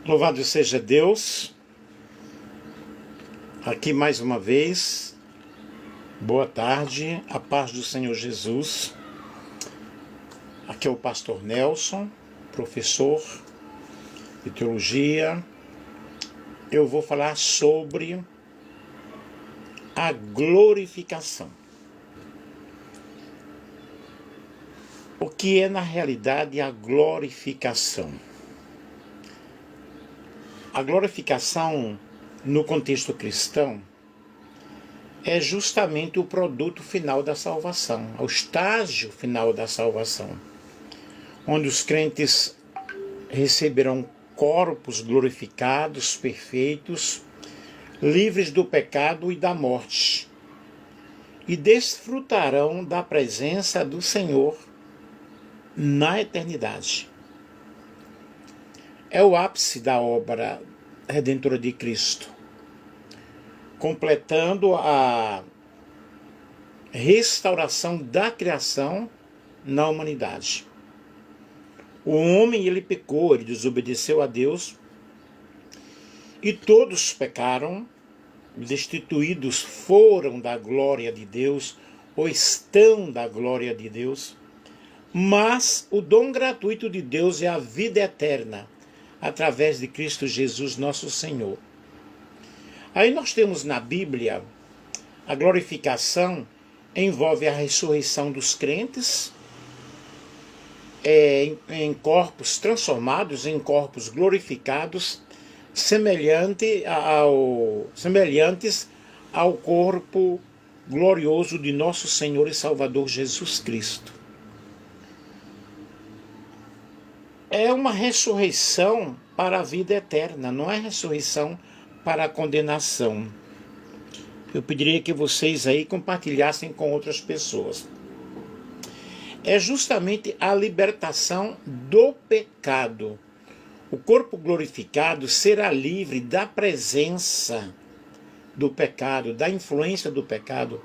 Louvado seja Deus, aqui mais uma vez, boa tarde, a paz do Senhor Jesus. Aqui é o pastor Nelson, professor de teologia. Eu vou falar sobre a glorificação. O que é na realidade a glorificação? A glorificação, no contexto cristão, é justamente o produto final da salvação, o estágio final da salvação, onde os crentes receberão corpos glorificados, perfeitos, livres do pecado e da morte, e desfrutarão da presença do Senhor na eternidade. É o ápice da obra redentora de Cristo, completando a restauração da criação na humanidade. O homem, ele pecou, ele desobedeceu a Deus, e todos pecaram, destituídos foram da glória de Deus, ou estão da glória de Deus, mas o dom gratuito de Deus é a vida eterna, através de Cristo Jesus, nosso Senhor. Aí nós temos na Bíblia, a glorificação envolve a ressurreição dos crentes, em corpos transformados, em corpos glorificados, semelhantes ao corpo glorioso de nosso Senhor e Salvador Jesus Cristo. É uma ressurreição para a vida eterna, não é ressurreição para a condenação. Eu pediria que vocês aí compartilhassem com outras pessoas. É justamente a libertação do pecado. O corpo glorificado será livre da presença do pecado, da influência do pecado.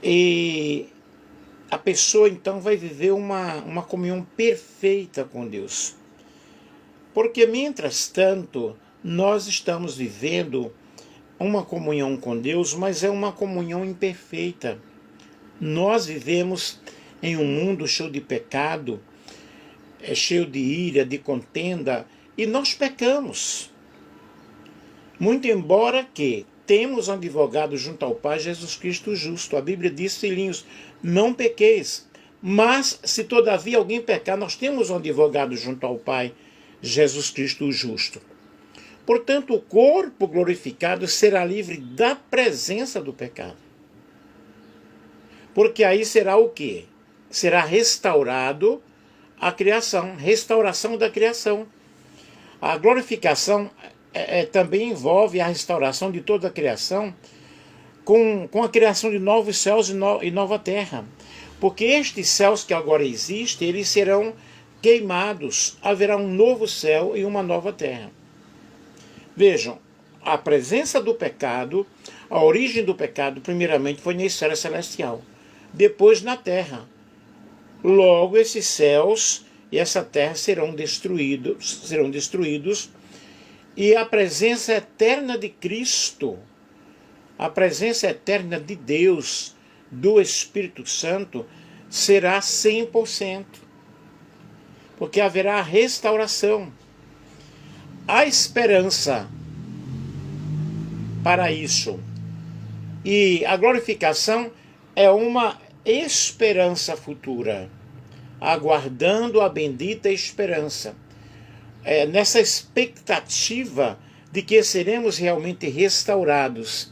E a pessoa então vai viver uma comunhão perfeita com Deus. Porque, mientras tanto, nós estamos vivendo uma comunhão com Deus, mas é uma comunhão imperfeita. Nós vivemos em um mundo cheio de pecado, cheio de ira, de contenda, e nós pecamos. Muito embora que temos um advogado junto ao Pai, Jesus Cristo justo. A Bíblia diz, filhinhos, não pequeis. Mas, se todavia alguém pecar, nós temos um advogado junto ao Pai, Jesus Cristo justo. Portanto, o corpo glorificado será livre da presença do pecado. Porque aí será o quê? Será restaurado a criação, restauração da criação. A glorificação também envolve a restauração de toda a criação, com a criação de novos céus e nova terra. Porque estes céus que agora existem, eles serão queimados, haverá um novo céu e uma nova terra. Vejam, a presença do pecado, a origem do pecado, primeiramente foi na esfera celestial, depois na terra. Logo, esses céus e essa terra serão destruídos, e a presença eterna de Cristo, a presença eterna de Deus, do Espírito Santo, será 100%. Porque haverá restauração. Há esperança para isso. E a glorificação é uma esperança futura, aguardando a bendita esperança. Nessa expectativa de que seremos realmente restaurados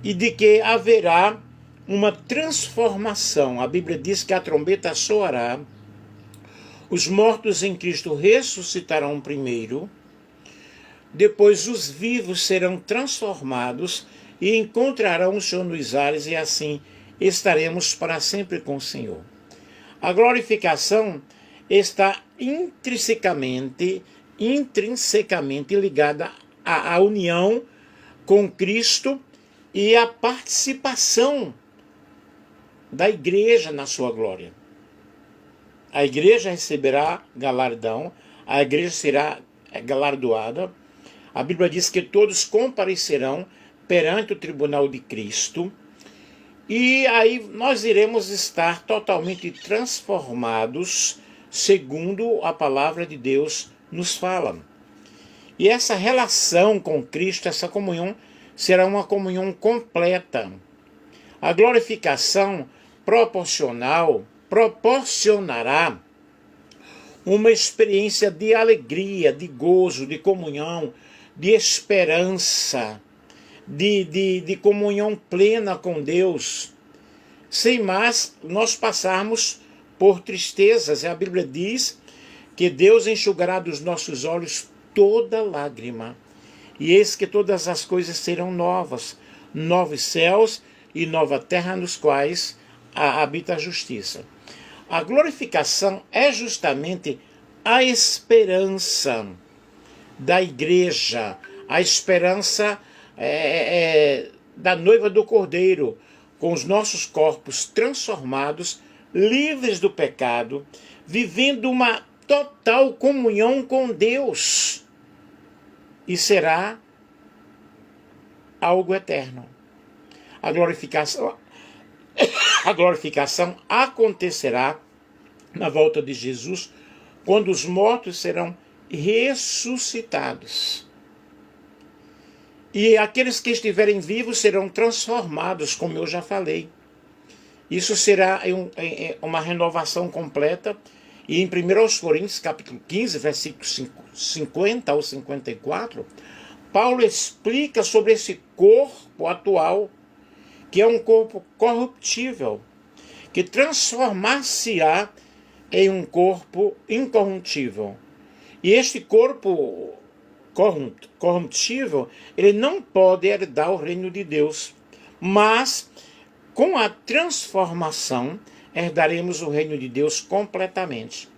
e de que haverá uma transformação. A Bíblia diz que a trombeta soará, os mortos em Cristo ressuscitarão primeiro, depois os vivos serão transformados e encontrarão o Senhor nos ares, e assim estaremos para sempre com o Senhor. A glorificação está intrinsecamente ligada à união com Cristo e à participação da igreja na sua glória. A igreja receberá galardão, a igreja será galardoada. A Bíblia diz que todos comparecerão perante o tribunal de Cristo. E aí nós iremos estar totalmente transformados, segundo a palavra de Deus nos fala. E essa relação com Cristo, essa comunhão, será uma comunhão completa. A glorificação proporcionará uma experiência de alegria, de gozo, de comunhão, de esperança, de comunhão plena com Deus, sem mais nós passarmos por tristezas. E a Bíblia diz que Deus enxugará dos nossos olhos toda lágrima. E eis que todas as coisas serão novas, novos céus e nova terra nos quais habita a justiça. A glorificação é justamente a esperança da igreja, a esperança da noiva do Cordeiro, com os nossos corpos transformados, livres do pecado, vivendo uma total comunhão com Deus. E será algo eterno. A glorificação acontecerá na volta de Jesus, quando os mortos serão ressuscitados. E aqueles que estiverem vivos serão transformados, como eu já falei. Isso será uma renovação completa. E em 1 Coríntios, capítulo 15, versículos 50 ao 54, Paulo explica sobre esse corpo atual, que é um corpo corruptível, que transformar-se-á em um corpo incorruptível. E este corpo corruptível, ele não pode herdar o reino de Deus, mas com a transformação herdaremos o reino de Deus completamente.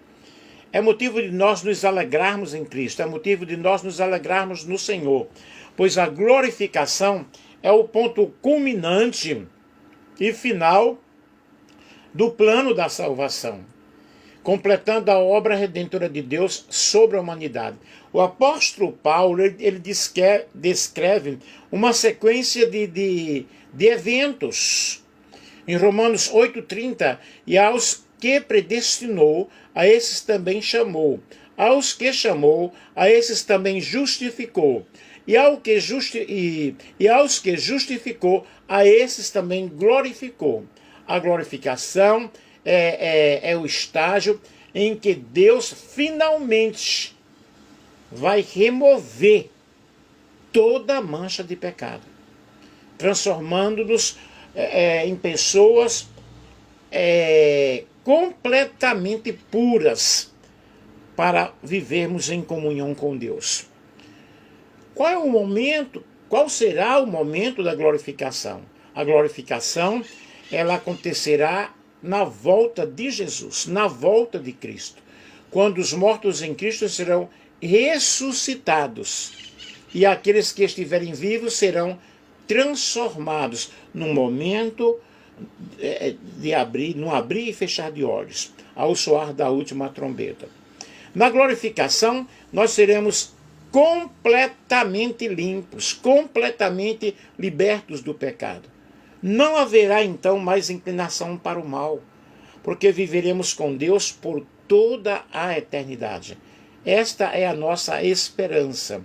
É motivo de nós nos alegrarmos em Cristo, é motivo de nós nos alegrarmos no Senhor, pois a glorificação é o ponto culminante e final do plano da salvação, completando a obra redentora de Deus sobre a humanidade. O apóstolo Paulo, ele descreve uma sequência de eventos. Em Romanos 8,30, e aos que predestinou, a esses também chamou. Aos que chamou, a esses também justificou. E aos que justificou, a esses também glorificou. A glorificação é o estágio em que Deus finalmente vai remover toda a mancha de pecado, transformando-nos em pessoas completamente puras para vivermos em comunhão com Deus. Qual será o momento da glorificação? A glorificação, ela acontecerá na volta de Jesus, na volta de Cristo, quando os mortos em Cristo serão ressuscitados e aqueles que estiverem vivos serão transformados num momento num abrir e fechar de olhos, ao soar da última trombeta. Na glorificação, nós seremos completamente limpos, completamente libertos do pecado. Não haverá então mais inclinação para o mal, porque viveremos com Deus por toda a eternidade. Esta é a nossa esperança.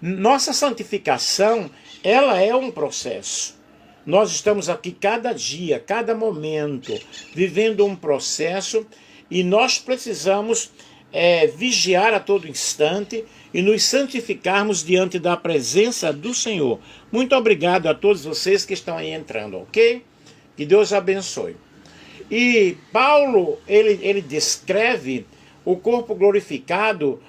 Nossa santificação, ela é um processo. Nós estamos aqui cada dia, cada momento, vivendo um processo, e nós precisamos vigiar a todo instante e nos santificarmos diante da presença do Senhor. Muito obrigado a todos vocês que estão aí entrando, ok? Que Deus abençoe. E Paulo, ele descreve o corpo glorificado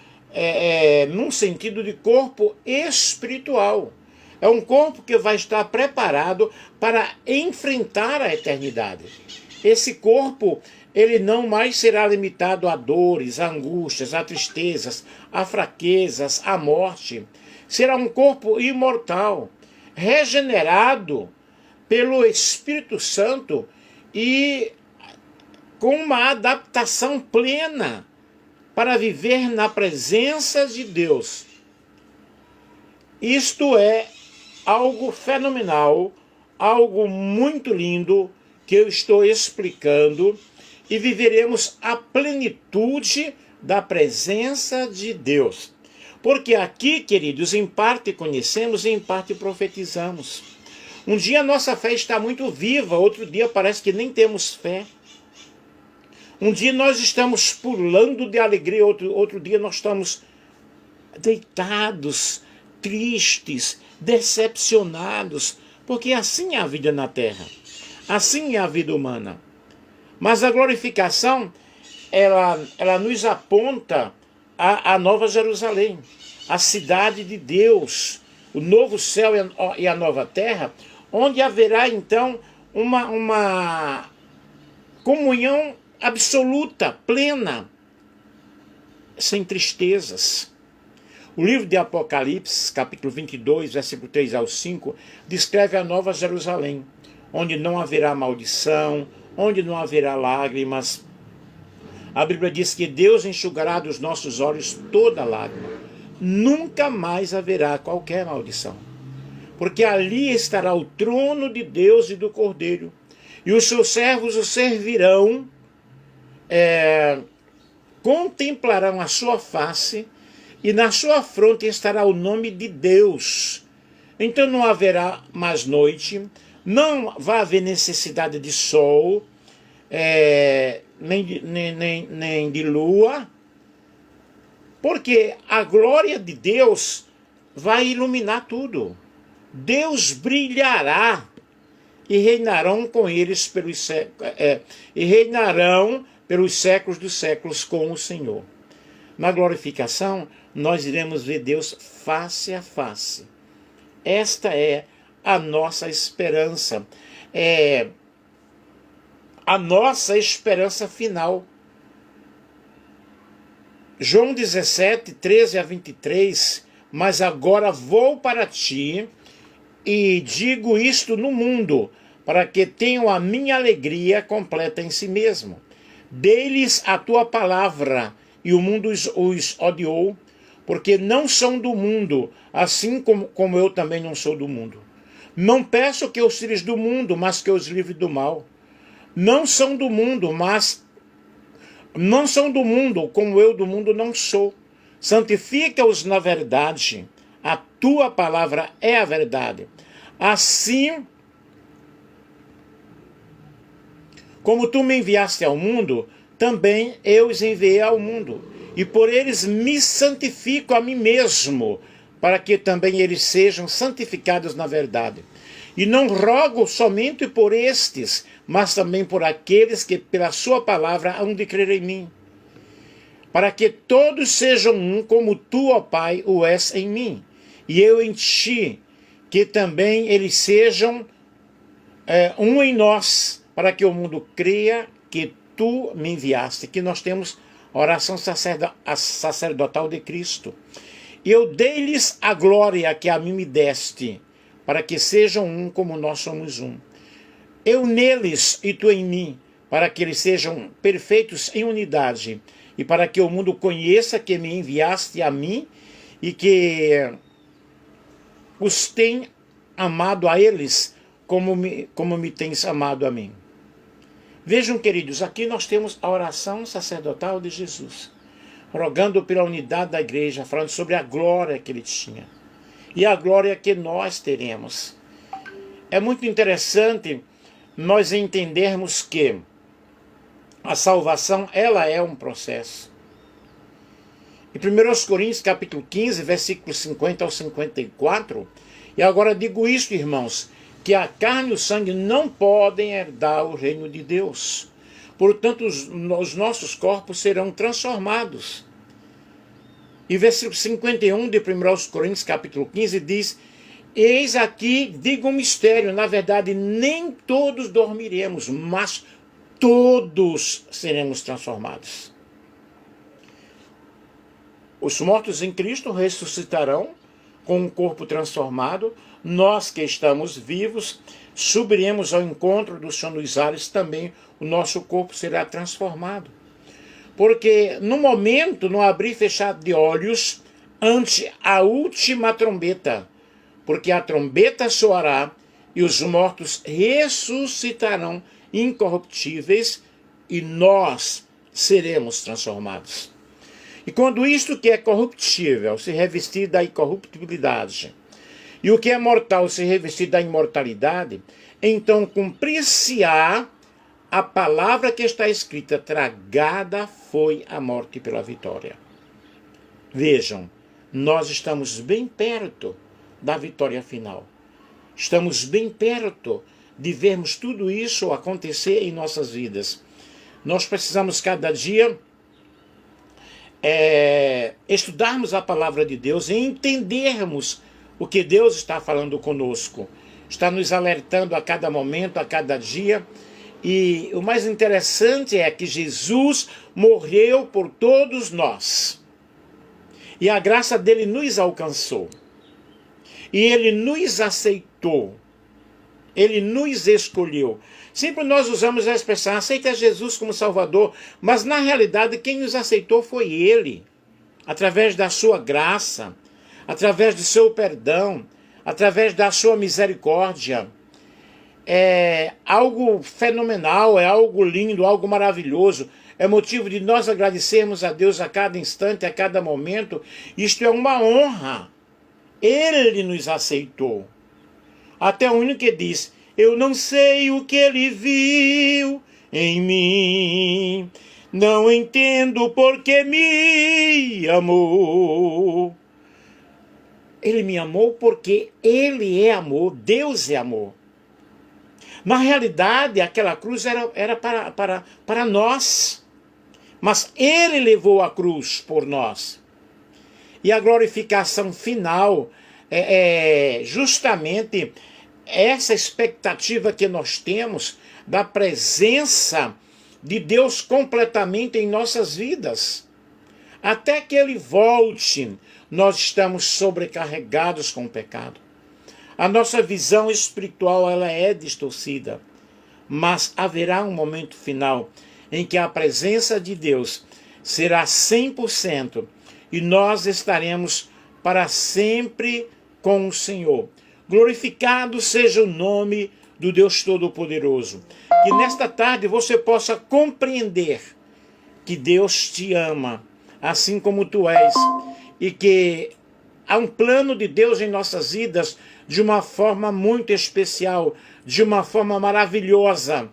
num sentido de corpo espiritual. É um corpo que vai estar preparado para enfrentar a eternidade. Esse corpo, ele não mais será limitado a dores, a angústias, a tristezas, a fraquezas, a morte. Será um corpo imortal, regenerado pelo Espírito Santo e com uma adaptação plena para viver na presença de Deus. Isto é algo fenomenal, algo muito lindo que eu estou explicando, e viveremos a plenitude da presença de Deus. Porque aqui, queridos, em parte conhecemos e em parte profetizamos. Um dia a nossa fé está muito viva, outro dia parece que nem temos fé. Um dia nós estamos pulando de alegria, outro dia nós estamos deitados, tristes, decepcionados, porque assim é a vida na terra, assim é a vida humana. Mas a glorificação, ela nos aponta a Nova Jerusalém, a cidade de Deus, o novo céu e a nova terra, onde haverá então uma comunhão absoluta, plena, sem tristezas. O livro de Apocalipse, capítulo 22, versículo 3 ao 5, descreve a Nova Jerusalém, onde não haverá maldição, onde não haverá lágrimas. A Bíblia diz que Deus enxugará dos nossos olhos toda lágrima. Nunca mais haverá qualquer maldição, porque ali estará o trono de Deus e do Cordeiro, e os seus servos o servirão, contemplarão a sua face, e na sua fronte estará o nome de Deus. Então não haverá mais noite, não vai haver necessidade de sol, nem de lua, porque a glória de Deus vai iluminar tudo. Deus brilhará e reinarão com eles pelos séculos dos séculos com o Senhor. Na glorificação, nós iremos ver Deus face a face. Esta é a nossa esperança. É a nossa esperança final. João 17, 13 a 23, mas agora vou para ti e digo isto no mundo, para que tenham a minha alegria completa em si mesmo. Dei-lhes a tua palavra, e o mundo os odiou, porque não são do mundo, assim como eu também não sou do mundo. Não peço que os tires do mundo, mas que os livre do mal. Não são do mundo, como eu do mundo não sou. Santifica-os na verdade. A tua palavra é a verdade. Assim como tu me enviaste ao mundo, também eu os enviei ao mundo. E por eles me santifico a mim mesmo, para que também eles sejam santificados na verdade. E não rogo somente por estes, mas também por aqueles que pela sua palavra hão de crer em mim, para que todos sejam um, como tu, ó Pai, o és em mim, e eu em ti, que também eles sejam um em nós, para que o mundo creia que tu me enviaste. Que nós temos a oração sacerdotal de Cristo. E eu dei-lhes a glória que a mim me deste, para que sejam um como nós somos um. Eu neles e tu em mim, para que eles sejam perfeitos em unidade, e para que o mundo conheça que me enviaste a mim, e que os tem amado a eles, como me tens amado a mim. Vejam, queridos, aqui nós temos a oração sacerdotal de Jesus, rogando pela unidade da igreja, falando sobre a glória que ele tinha e a glória que nós teremos. É muito interessante nós entendermos que a salvação, ela é um processo. Em 1 Coríntios capítulo 15, versículos 50 ao 54, e agora digo isto, irmãos, que a carne e o sangue não podem herdar o reino de Deus. Portanto, os nossos corpos serão transformados. E versículo 51 de 1 Coríntios capítulo 15 diz: eis aqui, digo um mistério, na verdade nem todos dormiremos, mas todos seremos transformados. Os mortos em Cristo ressuscitarão com um corpo transformado. Nós que estamos vivos subiremos ao encontro do Senhor nos ares, também o nosso corpo será transformado. Porque no momento, no abrir e fechar de olhos, ante a última trombeta, porque a trombeta soará e os mortos ressuscitarão incorruptíveis e nós seremos transformados. E quando isto que é corruptível se revestir da incorruptibilidade, e o que é mortal se revestir da imortalidade, então cumprir-se-á a palavra que está escrita: tragada foi a morte pela vitória. Vejam, nós estamos bem perto da vitória final. Estamos bem perto de vermos tudo isso acontecer em nossas vidas. Nós precisamos cada dia estudarmos a palavra de Deus e entendermos o que Deus está falando conosco. Está nos alertando a cada momento, a cada dia. E o mais interessante é que Jesus morreu por todos nós. E a graça dele nos alcançou. E ele nos aceitou. Ele nos escolheu. Sempre nós usamos a expressão: aceita Jesus como Salvador. Mas na realidade quem nos aceitou foi ele. Através da sua graça, através do seu perdão, através da sua misericórdia. É algo fenomenal, é algo lindo, algo maravilhoso. É motivo de nós agradecermos a Deus a cada instante, a cada momento. Isto é uma honra. Ele nos aceitou. Até o único que diz: eu não sei o que ele viu em mim, não entendo porque me amou. Ele me amou porque ele é amor, Deus é amor. Na realidade, aquela cruz era para nós, mas ele levou a cruz por nós. E a glorificação final é justamente essa expectativa que nós temos da presença de Deus completamente em nossas vidas. Até que ele volte, nós estamos sobrecarregados com o pecado. A nossa visão espiritual ela é distorcida, mas haverá um momento final em que a presença de Deus será 100% e nós estaremos para sempre com o Senhor. Glorificado seja o nome do Deus Todo-Poderoso. Que nesta tarde você possa compreender que Deus te ama, assim como tu és, e que há um plano de Deus em nossas vidas de uma forma muito especial, de uma forma maravilhosa.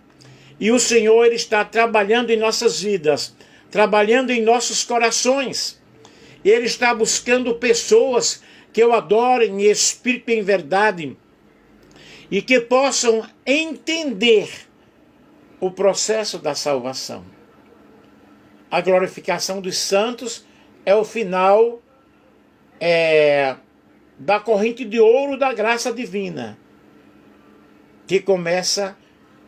E o Senhor ele está trabalhando em nossas vidas, trabalhando em nossos corações. Ele está buscando pessoas que o adorem em espírito e em verdade e que possam entender o processo da salvação. A glorificação dos santos é o final da corrente de ouro da graça divina, que começa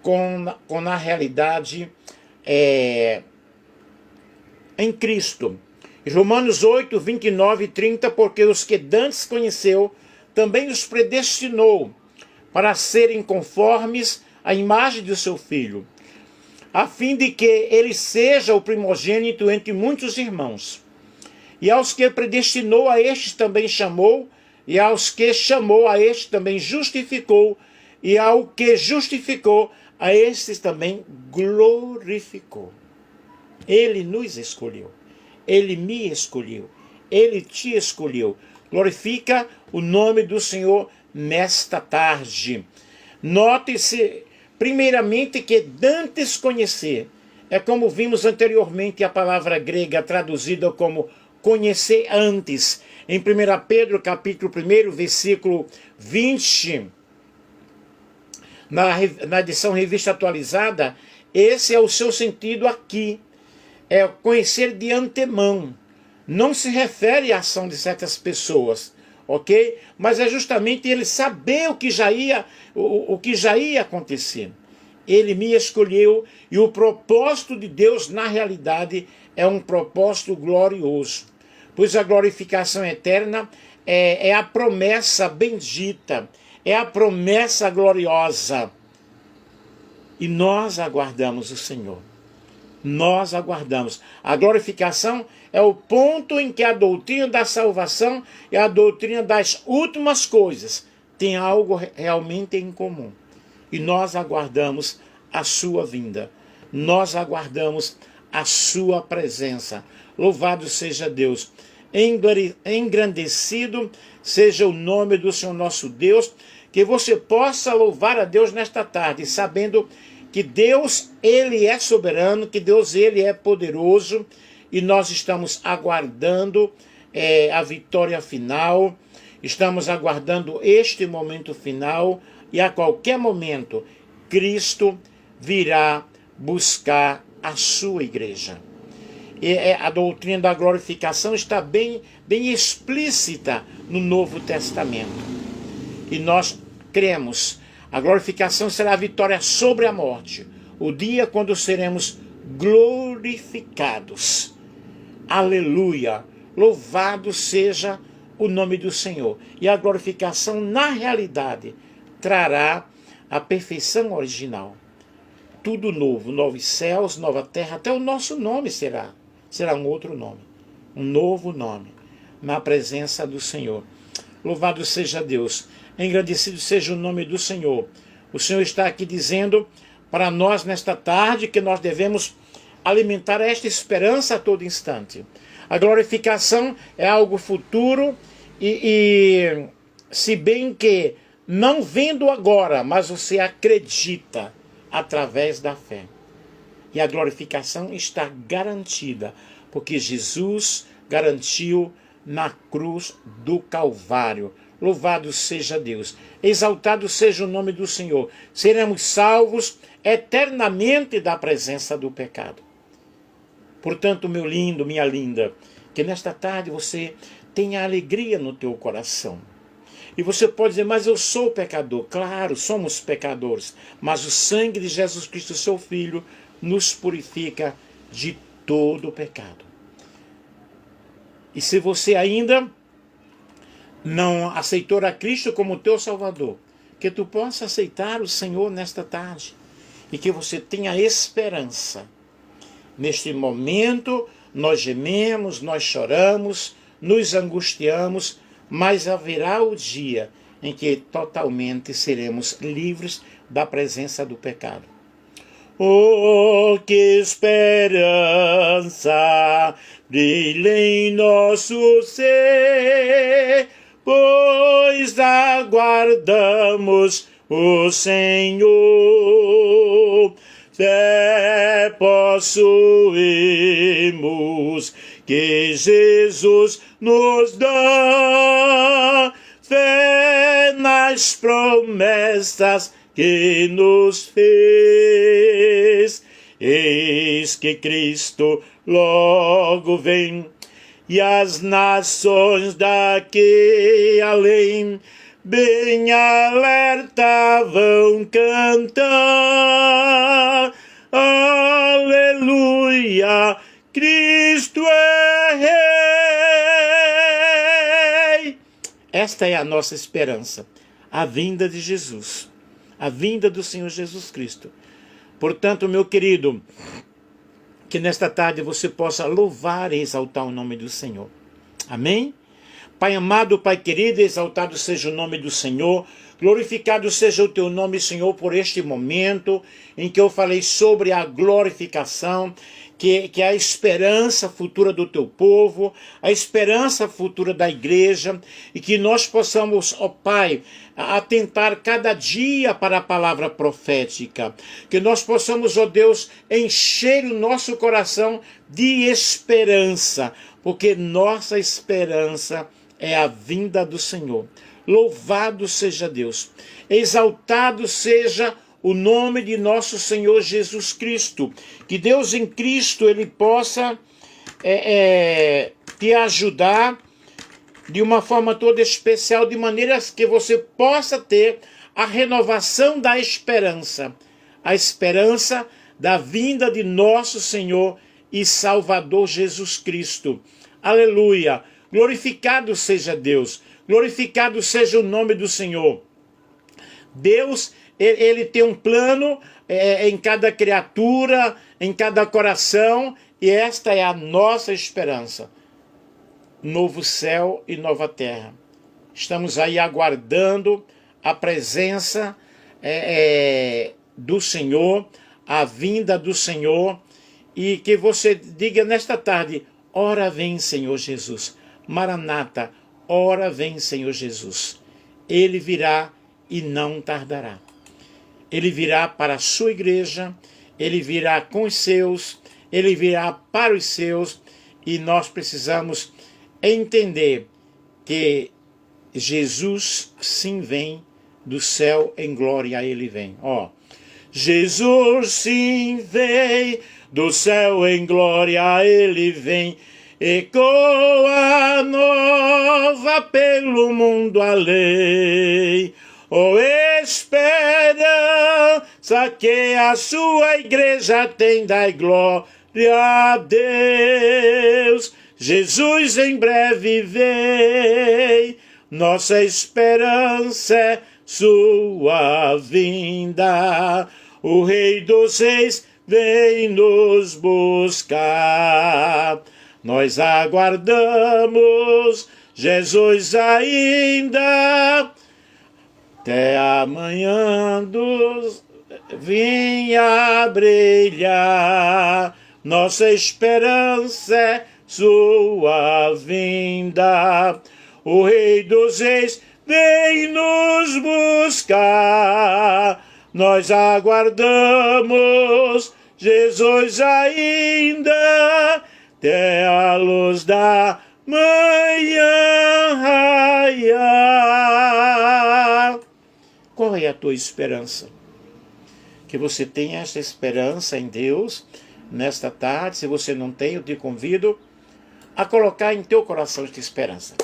com na realidade em Cristo. Romanos 8, 29 e 30, porque os que dantes conheceu, também os predestinou para serem conformes à imagem do seu Filho, a fim de que ele seja o primogênito entre muitos irmãos. E aos que predestinou, a estes também chamou, e aos que chamou, a estes também justificou, e ao que justificou, a estes também glorificou. Ele nos escolheu. Ele me escolheu, ele te escolheu. Glorifica o nome do Senhor nesta tarde. Note-se, primeiramente, que dantes conhecer é como vimos anteriormente a palavra grega traduzida como conhecer antes. Em 1 Pedro, capítulo 1, versículo 20, na edição revista atualizada, esse é o seu sentido aqui. É conhecer de antemão. Não se refere à ação de certas pessoas, ok? Mas é justamente ele saber o que já ia acontecer. Ele me escolheu e o propósito de Deus, na realidade, é um propósito glorioso. Pois a glorificação eterna é a promessa bendita, é a promessa gloriosa. E nós aguardamos o Senhor. Nós aguardamos. A glorificação é o ponto em que a doutrina da salvação e a doutrina das últimas coisas tem algo realmente em comum. E nós aguardamos a sua vinda. Nós aguardamos a sua presença. Louvado seja Deus. Engrandecido seja o nome do Senhor nosso Deus. Que você possa louvar a Deus nesta tarde, sabendo que Deus, Ele é soberano, que Deus, Ele é poderoso, e nós estamos aguardando a vitória final, estamos aguardando este momento final, e a qualquer momento, Cristo virá buscar a sua igreja. E a doutrina da glorificação está bem explícita no Novo Testamento. E nós cremos, a glorificação será a vitória sobre a morte, o dia quando seremos glorificados. Aleluia! Louvado seja o nome do Senhor. E a glorificação, na realidade, trará a perfeição original. Tudo novo, novos céus, nova terra, até o nosso nome será um outro nome, um novo nome, na presença do Senhor. Louvado seja Deus. Engrandecido seja o nome do Senhor. O Senhor está aqui dizendo para nós nesta tarde que nós devemos alimentar esta esperança a todo instante. A glorificação é algo futuro e se bem que não vendo agora, mas você acredita através da fé. E a glorificação está garantida, porque Jesus garantiu na cruz do Calvário. Louvado seja Deus. Exaltado seja o nome do Senhor. Seremos salvos eternamente da presença do pecado. Portanto, meu lindo, minha linda, que nesta tarde você tenha alegria no teu coração. E você pode dizer, mas eu sou pecador. Claro, somos pecadores. Mas o sangue de Jesus Cristo, seu Filho, nos purifica de todo o pecado. E se você ainda não aceitou a Cristo como teu Salvador, que tu possa aceitar o Senhor nesta tarde e que você tenha esperança. Neste momento, nós gememos, nós choramos, nos angustiamos, mas haverá o dia em que totalmente seremos livres da presença do pecado. Oh, que esperança brilha em nosso ser, pois aguardamos o Senhor. Fé possuímos que Jesus nos dá, fé nas promessas que nos fez. Eis que Cristo logo vem, e as nações daqui além bem alerta vão cantar. Aleluia, Cristo é Rei. Esta é a nossa esperança, a vinda de Jesus, a vinda do Senhor Jesus Cristo. Portanto, meu querido, que nesta tarde você possa louvar e exaltar o nome do Senhor. Amém? Pai amado, Pai querido, exaltado seja o nome do Senhor. Glorificado seja o teu nome, Senhor, por este momento em que eu falei sobre a glorificação, que é a esperança futura do teu povo, a esperança futura da igreja, e que nós possamos, ó Pai, atentar cada dia para a palavra profética, que nós possamos, ó Deus, encher o nosso coração de esperança, porque nossa esperança é a vinda do Senhor. Louvado seja Deus, exaltado seja o nome de nosso Senhor Jesus Cristo. Que Deus em Cristo ele possa te ajudar de uma forma toda especial, de maneira que você possa ter a renovação da esperança, a esperança da vinda de nosso Senhor e Salvador Jesus Cristo. Aleluia! Glorificado seja Deus, glorificado seja o nome do Senhor. Deus, ele tem um plano em cada criatura, em cada coração, e esta é a nossa esperança. Novo céu e nova terra. Estamos aí aguardando a presença do Senhor, a vinda do Senhor, e que você diga nesta tarde: ora vem, Senhor Jesus. Maranata, ora vem, Senhor Jesus. Ele virá e não tardará. Ele virá para a sua igreja, ele virá com os seus, ele virá para os seus, e nós precisamos entender que Jesus sim vem do céu em glória, ele vem. Jesus sim vem do céu em glória, ele vem. Ecoa nova pelo mundo além. Esperança que a sua igreja tem, dai glória a Deus. Jesus em breve vem, nossa esperança é sua vinda. O Rei dos Reis vem nos buscar. Nós aguardamos Jesus ainda, até amanhã vinha brilhar. Nossa esperança é sua vinda. O Rei dos Reis vem nos buscar. Nós aguardamos Jesus ainda, até a luz da manhã raiar. Qual é a tua esperança? Que você tenha essa esperança em Deus nesta tarde. Se você não tem, eu te convido a colocar em teu coração esta esperança.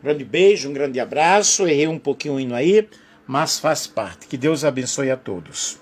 Um grande beijo, um grande abraço. Errei um pouquinho indo aí, mas faz parte. Que Deus abençoe a todos.